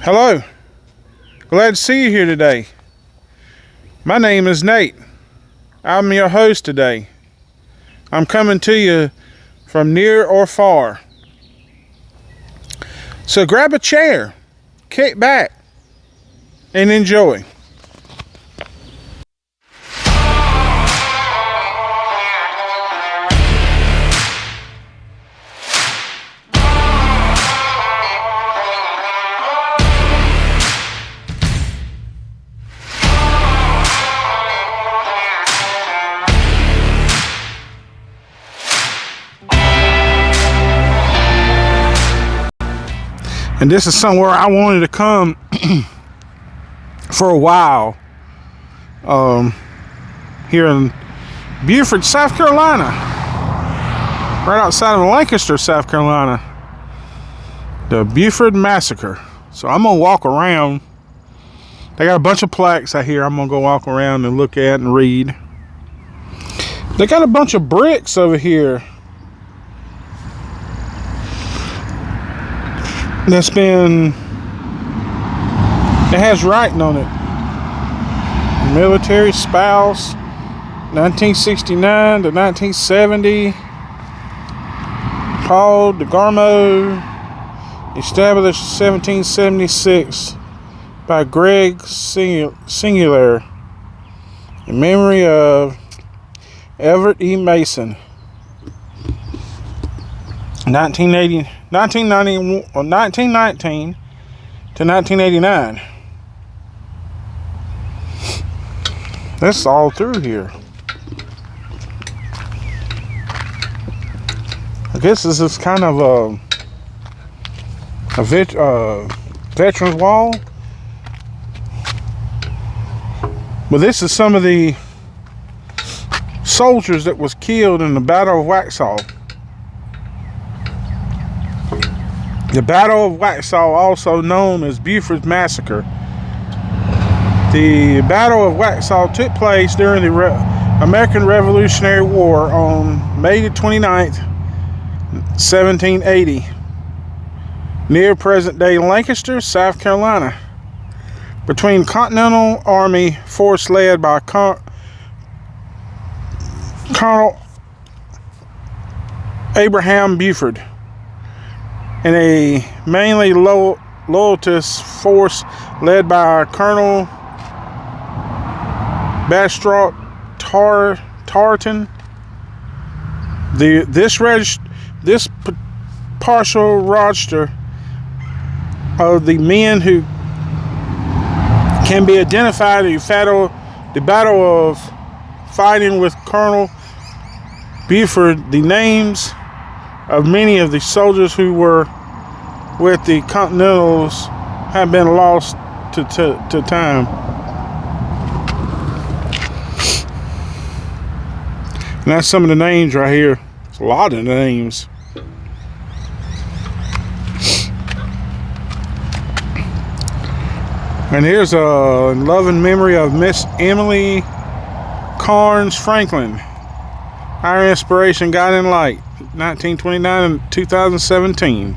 Hello, glad to see you here today. My name is Nate. I'm your host today. I'm coming to you from near or far. So grab a chair, kick back, and enjoy. And this is somewhere I wanted to come for a while. Here in Beaufort, South Carolina. Right outside of Lancaster, South Carolina. The Buford Massacre. So I'm going to walk around. They got a bunch of plaques out here I'm going to go walk around and look at and read. They got a bunch of bricks over here. It has writing on it. Military spouse, 1969 to 1970. Paul DeGarmo, established 1776 by Greg Singular in memory of Everett E. Mason. 1919 to 1989. That's all through here. I guess this is kind of a veteran's wall. But this is some of the soldiers that was killed in the Battle of Waxhaws. The Battle of Waxhaws, also known as Bufords Massacre. The Battle of Waxhaws took place during the American Revolutionary War on May the 29th, 1780, near present-day Lancaster, South Carolina, between Continental Army force led by Colonel Abraham Buford, and a mainly loyalist force led by Colonel Banastre Tarleton. This partial roster of the men who can be identified in the Battle of fighting with Colonel Buford. The names of many of the soldiers who were with the Continentals have been lost to time. And that's some of the names right here. It's a lot of names. And here's a loving memory of Miss Emily Carnes Franklin. Our inspiration, guiding light. 1929 and 2017.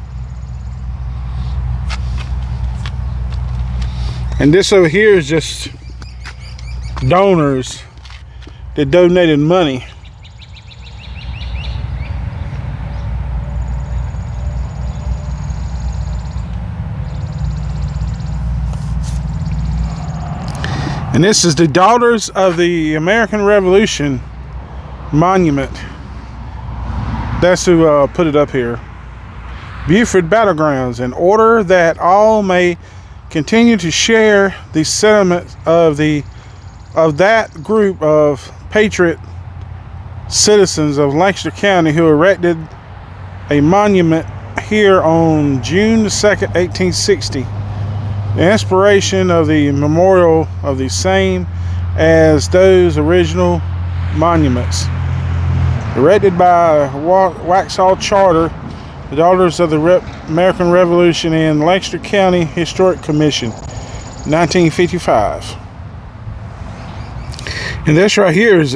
And this over here is just donors that donated money. And this is the Daughters of the American Revolution monument. That's who put it up here. Buford Battlegrounds, in order that all may continue to share the sentiments of that group of patriot citizens of Lancaster County who erected a monument here on June the 2nd, 1860. The inspiration of the memorial of the same as those original monuments. Erected by Waxhaw Charter, the Daughters of the American Revolution and Lancaster County Historic Commission, 1955. And this right here is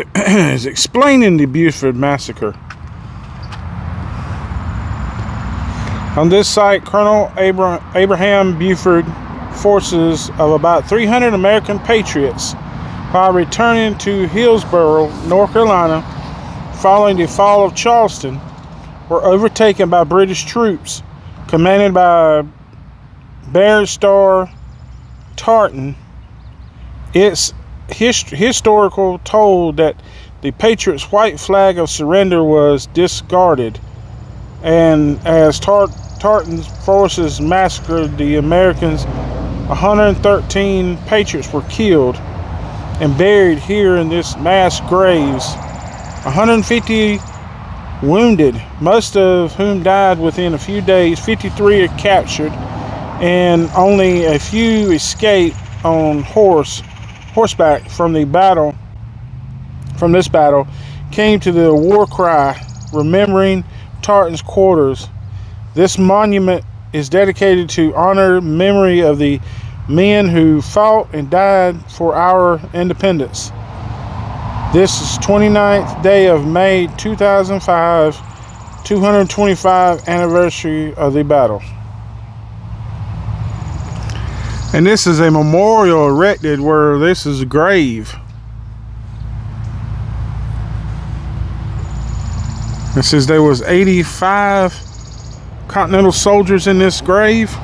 explaining the Buford Massacre. On this site, Colonel Abraham Buford forces of about 300 American patriots while returning to Hillsborough, North Carolina, following the fall of Charleston, were overtaken by British troops commanded by Banastre Tarleton. It's historical told that the Patriots' white flag of surrender was discarded, and as Tarleton's forces massacred the Americans, 113 Patriots were killed and buried here in this mass graves. 150 wounded, most of whom died within a few days. 53 are captured, and only a few escaped on horseback from the battle. From this battle, came to the war cry, remembering Tarleton's quarters. This monument is dedicated to honor memory of the men who fought and died for our independence. This is 29th day of May 2005, 225th anniversary of the battle. And this is a memorial erected where this is a grave. It says there was 85 Continental soldiers in this grave.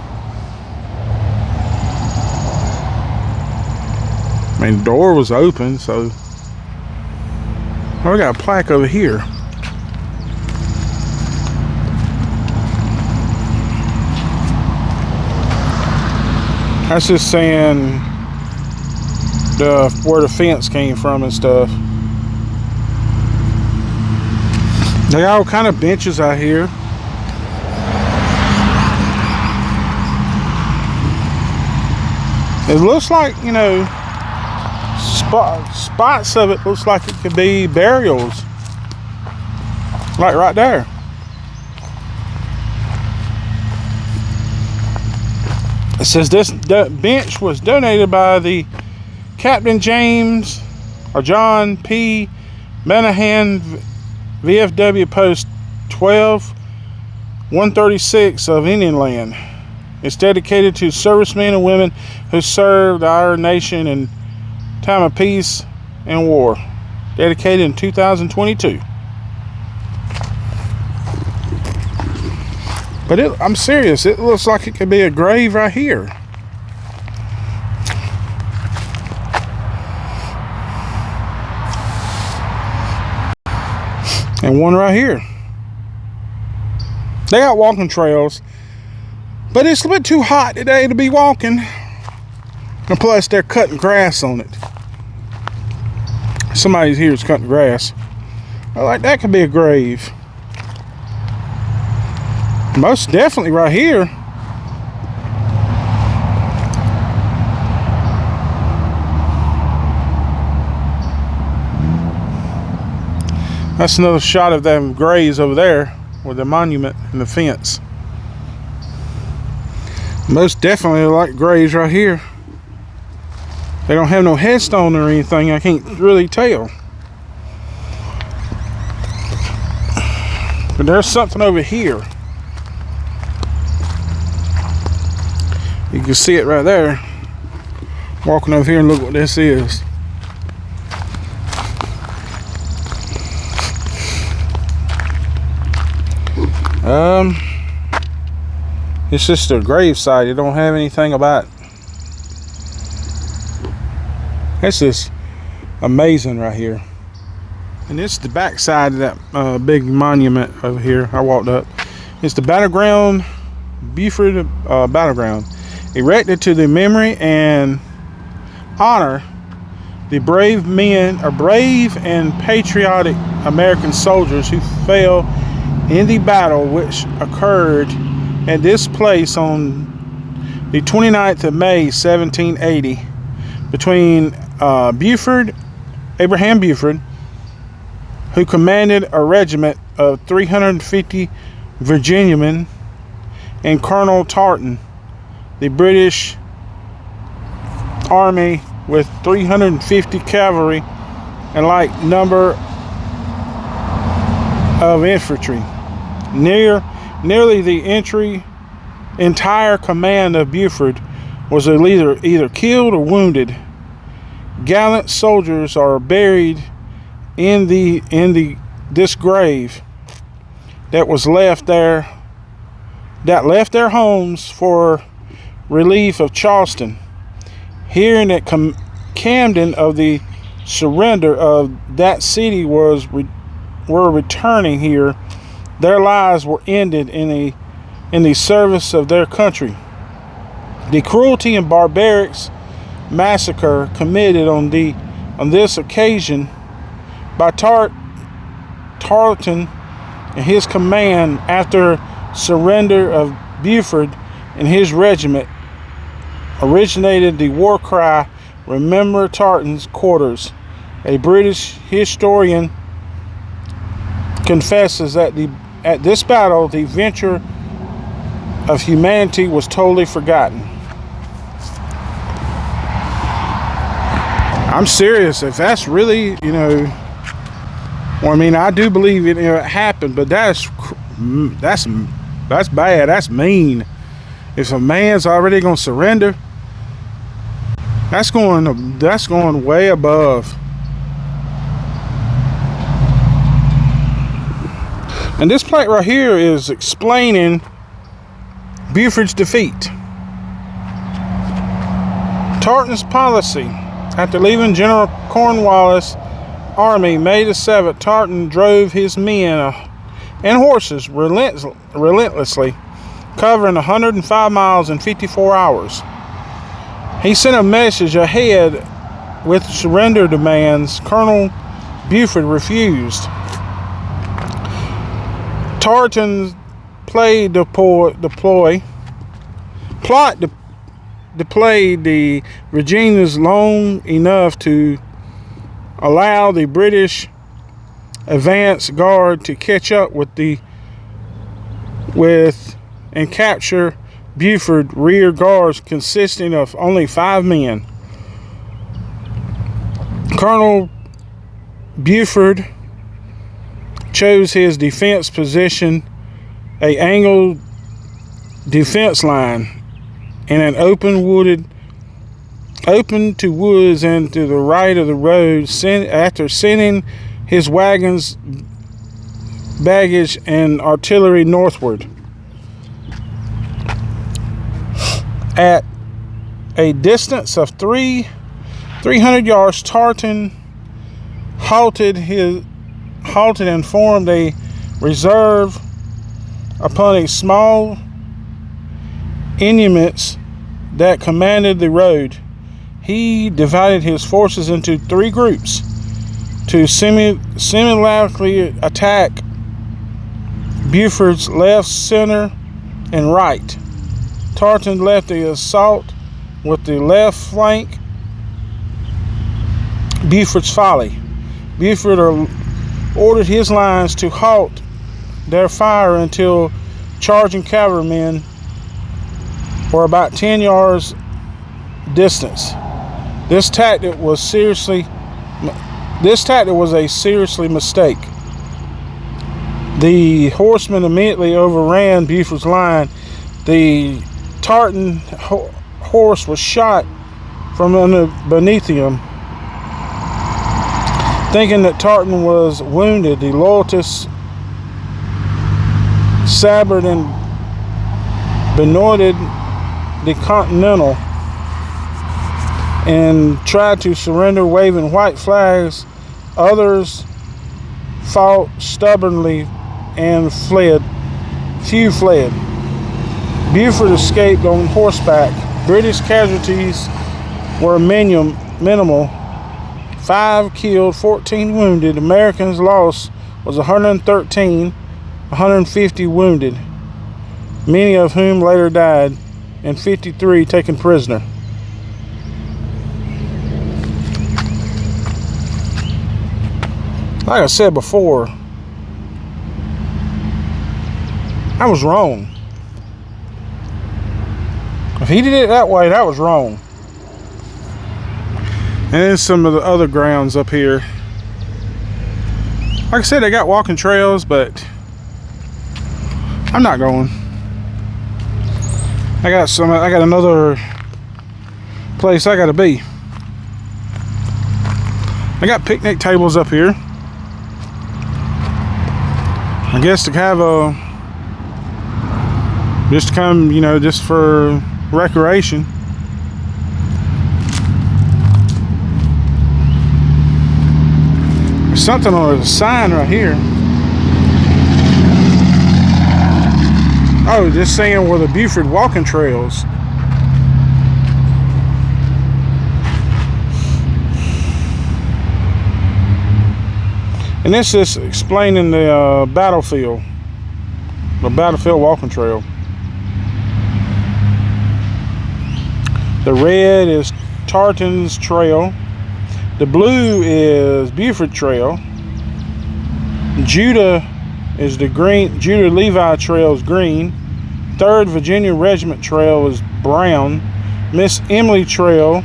I mean, the door was open, so... Oh, we got a plaque over here. That's just saying where the fence came from and stuff. They got all kind of benches out here. It looks like, you know, spots of it looks like it could be burials, like right there. It says this bench was donated by the Captain James or John P. Menahan, VFW Post 12-136 of Indian Land. It's dedicated to servicemen and women who served our nation in time of peace and war. Dedicated in 2022. But I'm serious, it looks like it could be a grave right here. And one right here. They got walking trails, but it's a bit too hot today to be walking. And plus they're cutting grass on it. Somebody's here is cutting grass. Like that could be a grave. Most definitely right here. That's another shot of them graves over there with the monument and the fence. Most definitely like graves right here. They don't have no headstone or anything. I can't really tell. But there's something over here. You can see it right there. Walking over here and look what this is. It's just a gravesite. It don't have anything about it. This is amazing right here. And this is the back side of that big monument over here. I walked up. It's the Battleground, Buford Battleground, erected to the memory and honor the brave and patriotic American soldiers who fell in the battle which occurred at this place on the 29th of May 1780 between Abraham Buford, who commanded a regiment of 350 Virginiamen, and Colonel Tarleton, the British Army with 350 cavalry and like number of infantry. Nearly the entire command of Buford was either killed or wounded. Gallant soldiers are buried in this grave that was left there, that left their homes for relief of Charleston. Hearing that Camden of the surrender of that city were returning here, their lives were ended in the service of their country. The cruelty and barbaric massacre committed on this occasion by Tarleton and his command after surrender of Buford and his regiment originated the war cry, "Remember Tarleton's quarters." A British historian confesses that at this battle the venture of humanity was totally forgotten. I'm serious. If that's really, well, I mean, I do believe it happened, but that's bad. That's mean. If a man's already gonna surrender, that's going way above. And this plate right here is explaining Bufords Defeat. Tarleton's policy. After leaving General Cornwallis' army May the 7th, Tarleton drove his men and horses relentlessly, covering 105 miles in 54 hours. He sent a message ahead with surrender demands. Colonel Buford refused. Tarleton plot deployed the Virginians long enough to allow the British advance guard to catch up and capture Buford rear guards consisting of only 5 men. Colonel Buford chose his defense position, a angled defense line in an open to woods and to the right of the road. After sending his wagons, baggage, and artillery northward, at a distance of 300 yards, Tarleton halted and formed a reserve upon a small eminence that commanded the road. He divided his forces into 3 groups to simultaneously attack Buford's left, center, and right. Tarleton led the assault with the left flank. Buford's folly. Buford ordered his lines to halt their fire until charging cavalrymen were about 10 yards distance. This tactic was a seriously mistake. The horsemen immediately overran Buford's line. The Tarleton horse was shot from beneath him. Thinking that Tarleton was wounded, the loyalists sabred and benoited the Continental and tried to surrender waving white flags. Others fought stubbornly and fled. Few fled. Buford escaped on horseback. British casualties were minimal. 5 killed, 14 wounded. Americans' loss was 113, 150 wounded, many of whom later died, and 53 taken prisoner. Like I said before, I was wrong. If he did it that way, that was wrong. And then some of the other grounds up here. Like I said, they got walking trails, but I'm not going. I got another place I gotta be. I got picnic tables up here. I guess to have a, just to come, you know, just for recreation. There's something on a sign right here. Oh, just saying where the Buford walking trails. And this is explaining the battlefield walking trail. The red is Tarleton's Trail. The blue is Buford Trail. Judah is the green. Judah Levi Trail is green. 3rd Virginia Regiment Trail is brown. Miss Emily Trail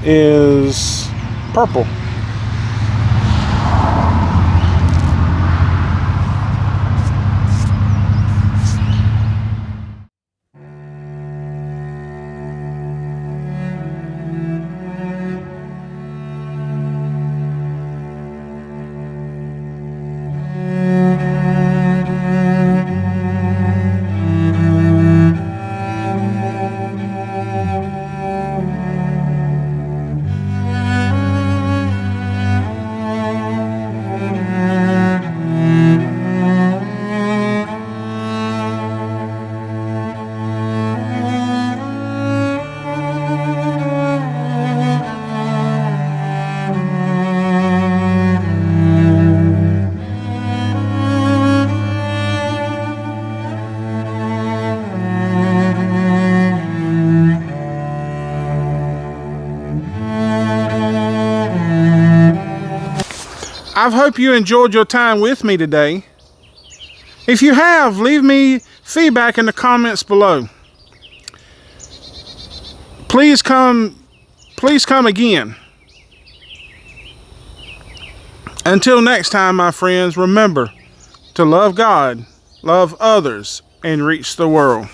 is purple. I hope you enjoyed your time with me today. If you have, leave me feedback in the comments below. Please come again. Until next time, my friends, remember to love God, love others, and reach the world.